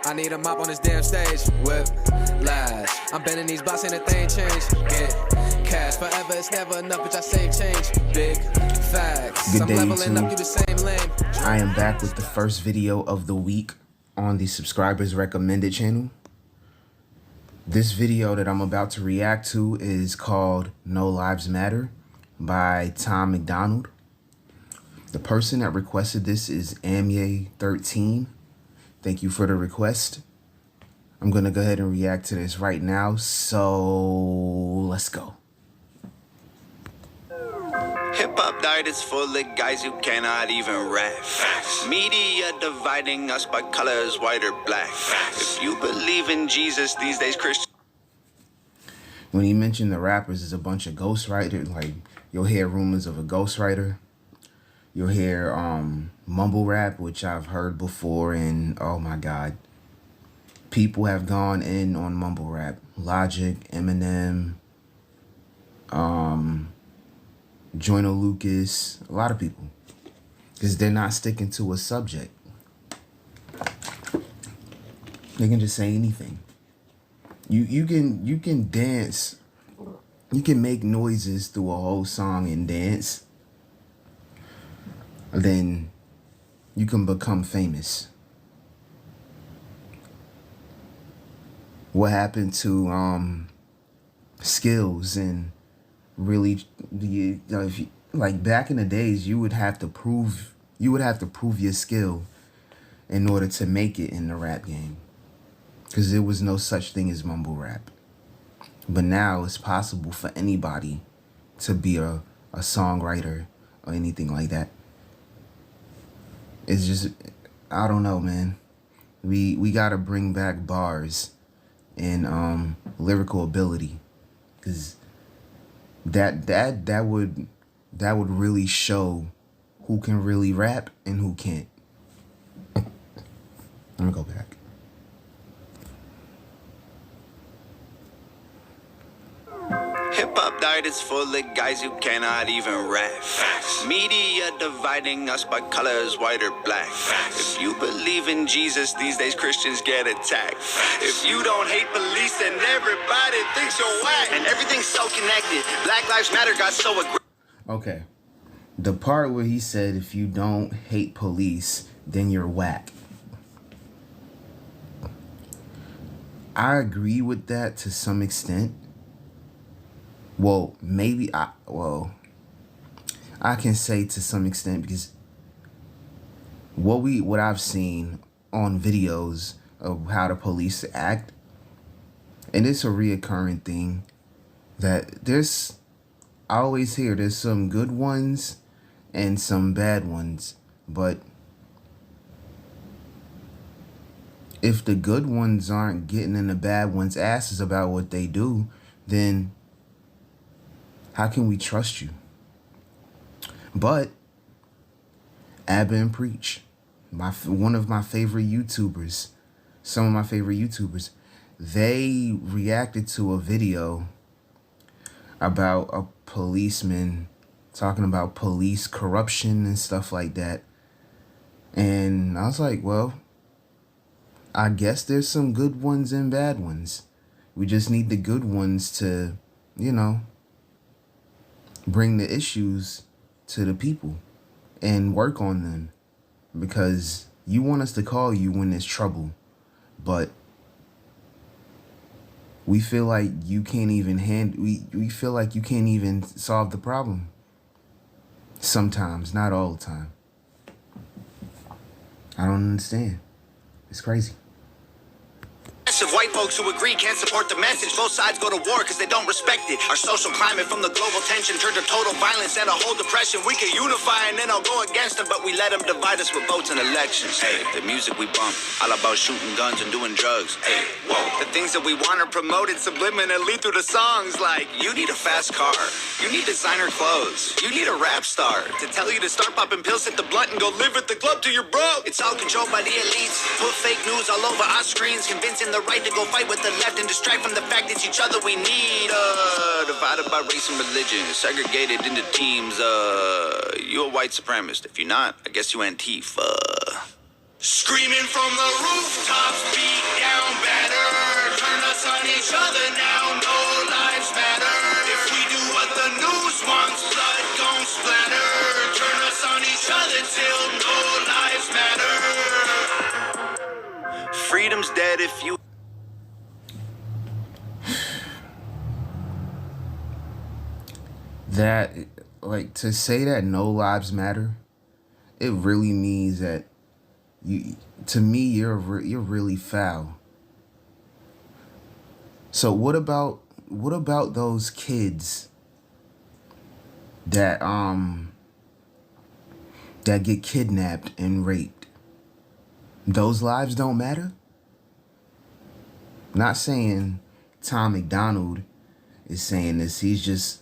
I need a mop on this damn stage. Whip, lash. I'm bending these blocks, ain't a thing change. Get cash forever, it's never enough, bitch. I save change. Big facts. Good I'm day, leveling YouTube. up, you the same lane. I am back with the first video of the week on the subscribers recommended channel. This video that I'm about to react to is called No Lives Matter by Mcdonald. The person that requested this is Amye13. Thank you for the request. I'm gonna go ahead and react to this right now, so let's go. Hip-hop diet is full of guys who cannot even rap. Facts. Media dividing us by colors, white or black. Facts. If you believe in Jesus these days, Christian. When he mentioned the rappers, is a bunch of ghostwriters. Like, you'll hear rumors of a ghostwriter. You'll hear mumble rap, which I've heard before, and oh my God. People have gone in on mumble rap. Logic, Eminem, Joyner Lucas, a lot of people. Because they're not sticking to a subject. They can just say anything. You can dance. You can make noises through a whole song and dance. Then you can become famous. What happened to skills and really like back in the days, you would have to prove your skill in order to make it in the rap game, because there was no such thing as mumble rap. But now it's possible for anybody to be a songwriter or anything like that. It's just, I don't know, man. We gotta bring back bars and lyrical ability, because that would really show who can really rap and who can't. Let me go back. Hip-hop diet is full of guys who cannot even rap. Facts. Media dividing us by colors, white or black. Facts. If you believe in Jesus these days, Christians get attacked. Facts. If you don't hate police, then everybody thinks you're whack. And everything's so connected. Black Lives Matter got so aggressive. Okay. The part where he said, if you don't hate police, then you're whack. I agree with that to some extent. Well, maybe I can say to some extent, because what I've seen on videos of how the police act, and it's a reoccurring thing, that I always hear there's some good ones and some bad ones, but if the good ones aren't getting in the bad ones' asses about what they do, then how can we trust you? But Abba and Preach, one of my favorite YouTubers, some of my favorite YouTubers, they reacted to a video about a policeman talking about police corruption and stuff like that. And I was like, well, I guess there's some good ones and bad ones. We just need the good ones to, bring the issues to the people and work on them, because you want us to call you when there's trouble, but we feel like you can't even we feel like you can't even solve the problem. Sometimes, not all the time. I don't understand. It's crazy. White folks who agree can't support the message. Both sides go to war because they don't respect it. Our social climate from the global tension turned to total violence and a whole depression. We can unify and then I'll go against them, but we let them divide us with votes and elections. Hey, the music we bump, all about shooting guns and doing drugs. Hey, whoa. The things that we want are promoted subliminally through the songs, like, you need a fast car, you need designer clothes, you need a rap star to tell you to start popping pills, hit the blunt, and go live at the club till you're broke. It's all controlled by the elites. Put fake news all over our screens, convincing the right to go fight with the left and distract from the fact it's each other we need. Divided by race and religion, segregated into teams. You a white supremacist. If you're not, I guess you Antifa. Screaming from the rooftops, beat down better. Turn us on each other now, no lives matter. If we do what the news wants, blood gon' splatter. Turn us on each other till no lives matter. Freedom's dead if you... That, like, to say that no lives matter, it really means that to me, you're really foul. So what about those kids that get kidnapped and raped? Those lives don't matter? Not saying Tom McDonald is saying this. He's just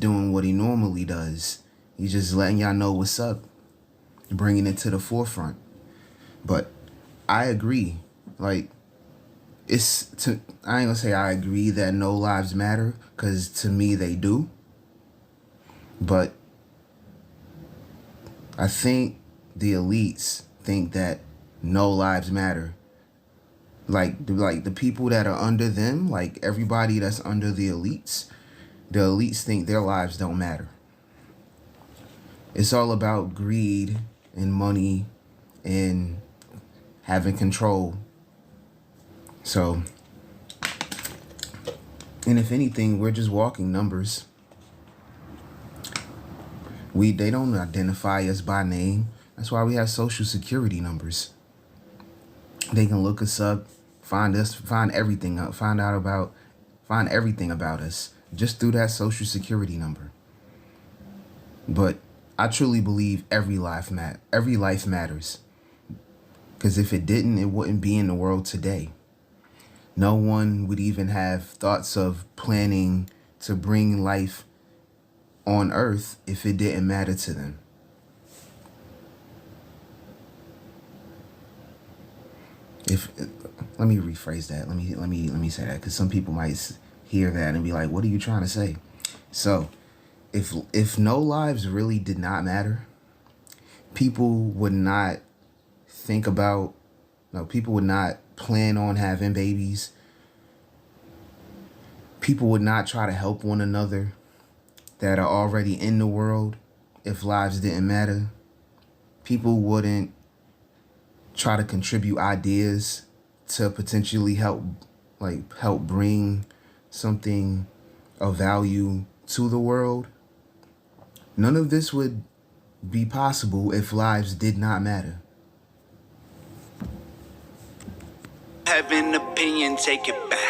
doing what he normally does. He's just letting y'all know what's up, bringing it to the forefront. But I agree. Like, I ain't gonna say I agree that no lives matter, because to me they do. But I think the elites think that no lives matter. Like the people that are under them, like everybody that's under the elites think their lives don't matter. It's all about greed and money and having control. So, and if anything, we're just walking numbers. They don't identify us by name. That's why we have social security numbers. They can look us up, find everything about us just through that social security number. But I truly believe every life matters. Because if it didn't, it wouldn't be in the world today. No one would even have thoughts of planning to bring life on Earth if it didn't matter to them. Let me rephrase that. Let me say that, because some people might hear that and be like, "What are you trying to say?" So, if no lives really did not matter, people would not plan on having babies. People would not try to help one another that are already in the world if lives didn't matter. People wouldn't try to contribute ideas to potentially help bring something of value to the world. None of this would be possible if lives did not matter. Have an opinion, take it back.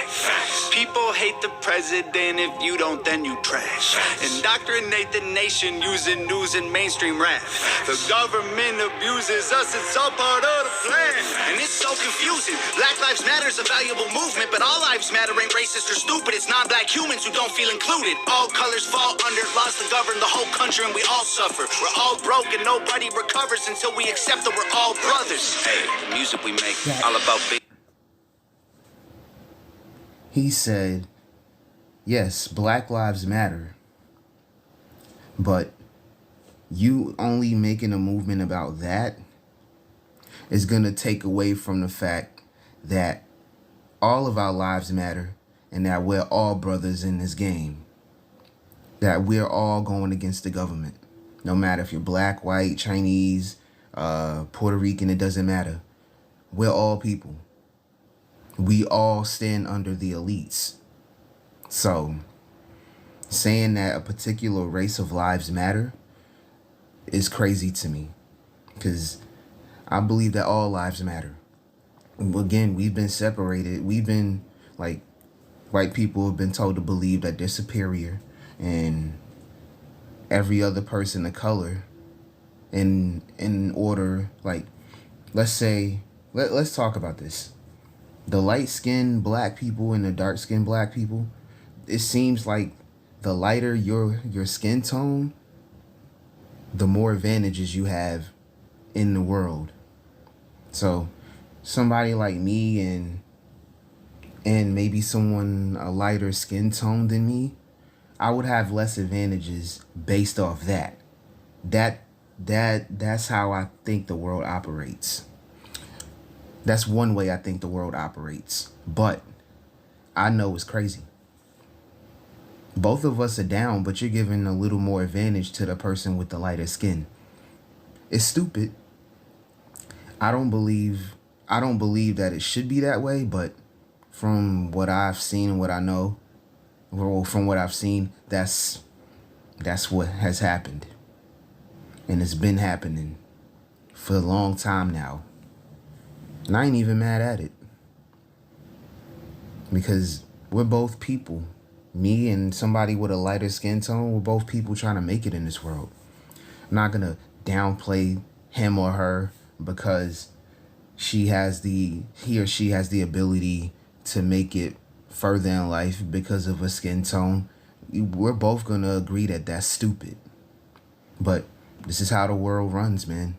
People hate the president. If you don't, then you trash. Indoctrinate the nation using news and mainstream rap. The government abuses us. It's all part of the plan. And it's so confusing. Black Lives Matter is a valuable movement, but all lives matter ain't racist or stupid. It's non-black humans who don't feel included. All colors fall under laws to govern the whole country, and we all suffer. We're all broke and nobody recovers until we accept that we're all brothers. Hey, the music we make, all about big. He said, yes, Black Lives Matter, but you only making a movement about that is going to take away from the fact that all of our lives matter and that we're all brothers in this game, that we're all going against the government. No matter if you're black, white, Chinese, Puerto Rican, it doesn't matter. We're all people. We all stand under the elites. So, saying that a particular race of lives matter is crazy to me, because I believe that all lives matter. Again, we've been separated. We've been, like, white people have been told to believe that they're superior, and every other person of color in order, like, let's talk about this. The light-skinned black people and the dark-skinned black people, it seems like the lighter your skin tone, the more advantages you have in the world. So somebody like me and maybe someone a lighter skin tone than me, I would have less advantages based off that. That That's how I think the world operates. That's one way I think the world operates. But I know it's crazy. Both of us are down, but you're giving a little more advantage to the person with the lighter skin. It's stupid. I don't believe that it should be that way, but from what I've seen and what I know, well, from what I've seen, that's what has happened. And it's been happening for a long time now. And I ain't even mad at it. Because we're both people. Me and somebody with a lighter skin tone, we're both people trying to make it in this world. I'm not gonna downplay him or her because he or she has the ability to make it further in life because of a skin tone. We're both gonna agree that that's stupid. But this is how the world runs, man.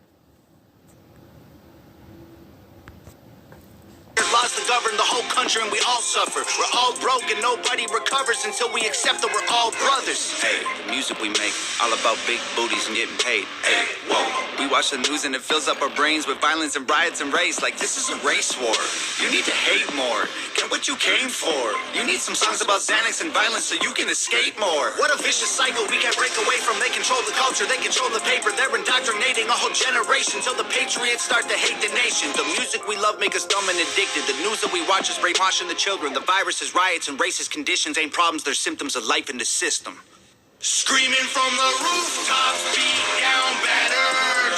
Laws that govern the whole country and we all suffer. We're all broke and nobody recovers until we accept that we're all brothers. Hey, the music we make, all about big booties and getting paid. Hey, whoa. We watch the news and it fills up our brains with violence and riots and race. Like this is a race war. You need to hate more. Get what you came for. You need some songs about Xanax and violence so you can escape more. What a vicious cycle we can't break away from. They control the culture, they control the paper. They're indoctrinating a whole generation till the patriots start to hate the nation. The music we love make us dumb and addicted. The news that we watch is brainwashing the children. The viruses, riots, and racist conditions ain't problems, they're symptoms of life in the system. Screaming from the rooftops, beat down better.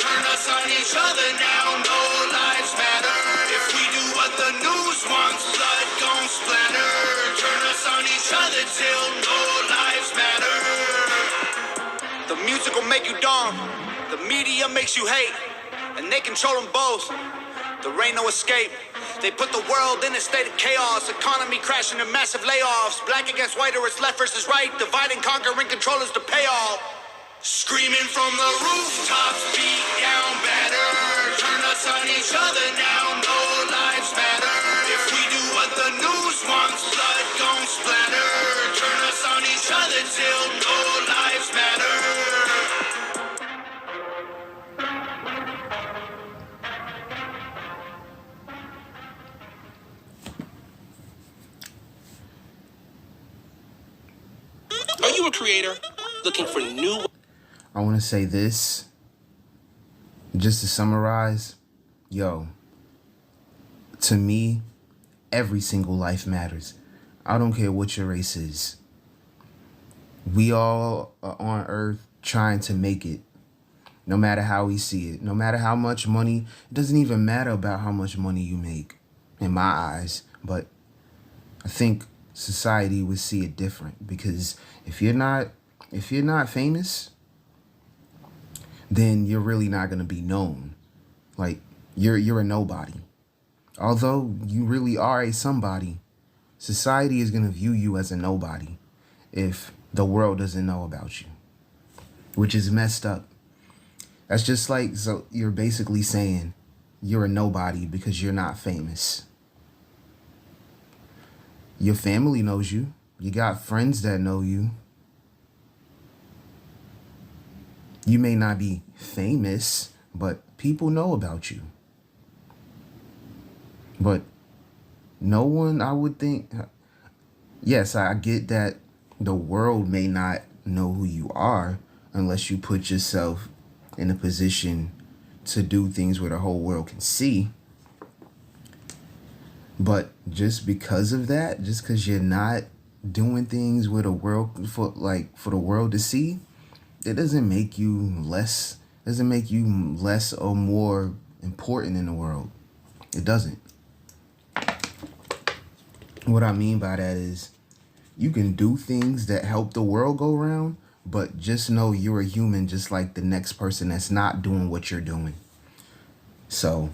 Turn us on each other now, no lives matter. If we do what the news wants, blood gon' splatter. Turn us on each other till no lives matter. The music will make you dumb, the media makes you hate, and they control them both. There ain't no escape. They put the world in a state of chaos. Economy crashing and massive layoffs. Black against white or it's left versus right. Divide and conquer and control is the payoff. Screaming from the rooftops, beat down better. Turn us on each other now, no lives matter. If we do what the news wants, blood gon' splatter. Turn us on each other till no lives matter. Are you a creator looking for new? I want to say this, just to summarize. Yo, to me, every single life matters. I don't care what your race is. We all are on earth trying to make it, no matter how we see it, no matter how much money. It doesn't even matter about how much money you make, in my eyes. But I think society would see it different, because if you're not famous, then you're really not gonna be known. Like you're a nobody. Although you really are a somebody, society is gonna view you as a nobody if the world doesn't know about you, which is messed up. That's just like, so you're basically saying you're a nobody because you're not famous. Your family knows you. You got friends that know you. You may not be famous, but people know about you. But no one, I would think, yes, I get that the world may not know who you are unless you put yourself in a position to do things where the whole world can see. But just because of that, just because you're not doing things where the world for the world to see, it doesn't make you less or more important in the world. It doesn't. What I mean by that is you can do things that help the world go round, but just know you're a human just like the next person that's not doing what you're doing. So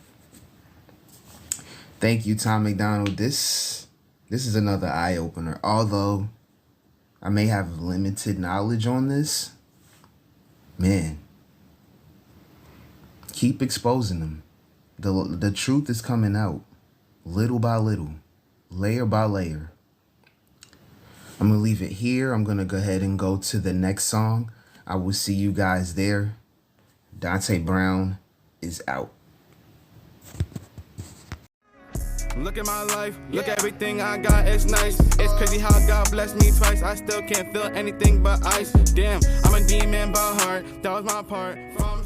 thank you, Tom McDonald. This is another eye-opener. Although I may have limited knowledge on this, man, keep exposing them. The truth is coming out little by little, layer by layer. I'm going to leave it here. I'm going to go ahead and go to the next song. I will see you guys there. Dante Brown is out. Look at my life, look at everything I got, it's nice. It's crazy how God blessed me twice. I still can't feel anything but ice. Damn, I'm a demon by heart, that was my part. From